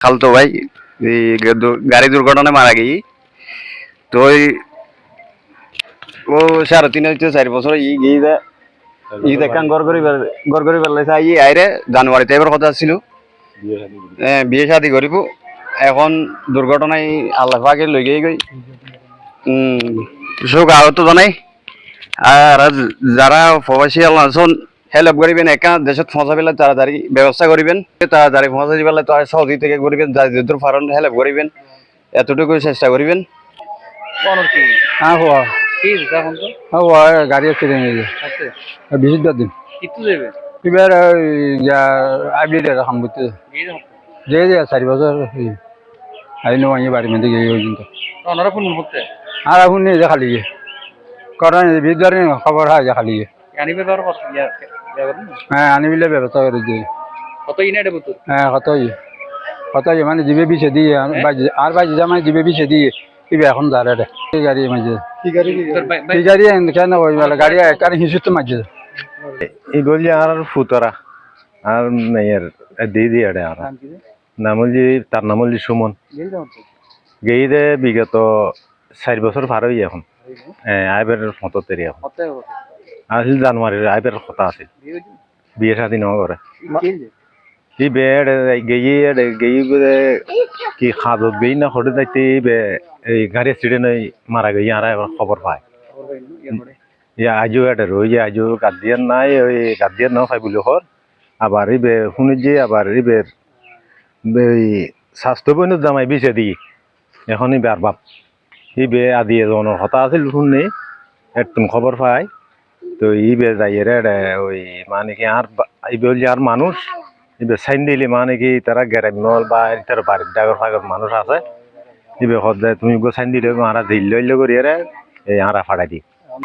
খালতো ভাই এই গাড়ি দুর্ঘটনায় মারা গেই। তো ও 3.5 হইতে 4 বছর দেখান গড় করি পেলাইছে আইরে জানুয়ারিতে এবার কথা ছিল বিয়ে শাদি করিব। এখন দুর্ঘটনায় আল্লাহ পাকে লই গই শোক আহত জানাই। আর যারা প্রবাসী আছেন হেল্প করিবেন, একা দেশত পৌঁছা পেলে তাড়াতাড়ি ব্যবস্থা করিবেন, তাড়াতাড়ি পৌঁছা পেলে তো সৌদি থেকে করিবেন, যাদের ফারণ হেল্প করিবেন, এতটুকু চেষ্টা করিবেন। হ্যাঁ হওয়া হওয়া গাড়ি অ্যাক্সিডেন্ট হয়েছে বিশুদ্ধ দিন এবার আপডেট এরকম করতে যে 4 বছর আইন আমি বাড়ি মধ্যে গিয়ে পর্যন্ত আর এখন নিয়ে খালি গিয়ে কারণ বিদ্যার খবর হয় যে খালি গিয়ে হ্যাঁ আনি বিলে ব্যবস্থা করে দিয়ে হ্যাঁ কত মানে জিবে বিছে দিয়ে আর বাজি জামাই জিবে বিছে দিয়ে ইবে এখন দাঁড়া রে গাড়ি মাঝে কি গাড়ি কেন ওই গাড়ি কার হিসুতে মাঝে এই বলছি আর ফুতরা আর মেয়ের দিদি আড়ে আর নামলি তার নামলি সুমন গেইদে বিগত 4 বছর পার হই এখন আইবের মতো তেরি এখন আসিল জানুয়ারির আইবের কথা আছিল বিয়ে শাদী ন করে ই বেড গেই কি খাদত গেই না হঠাৎ যাইতে এই গাড়ি অ্যাক্সিডেন্ট মারা গই আর খবর পায় আজও এটা রই আজও গার্ডিয়ান নাই, ওই গার্ডিয়ান নাও খাই বলে হর আবার ইবে শুনি যে আবার ইবের এই স্বাস্থ্য বইন জামাই বিছে দি এখন ইবে আর বাপ ইবে আদি এজনের হতা আছিল শুনি একদম খবর পাই। তো ইবে যাইয়ে ওই মানে কি আর ইবে হল আর মানুষ ইবে সাইন দিলে মানে কি তারা গ্রাম্য বা তার বাড়ির ডাগর ফাগর মানুষ আছে ইবে সদায় তুমি সাইন দিলে আরা দিল্ল করিয়ে এই আরা ফাড়াই দি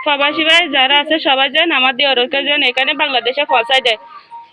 প্রবাসী ভাই যারা আছে সবাই যেন আমাদের অরক্ষজন এখানে বাংলাদেশে পৌঁছায় দেয়।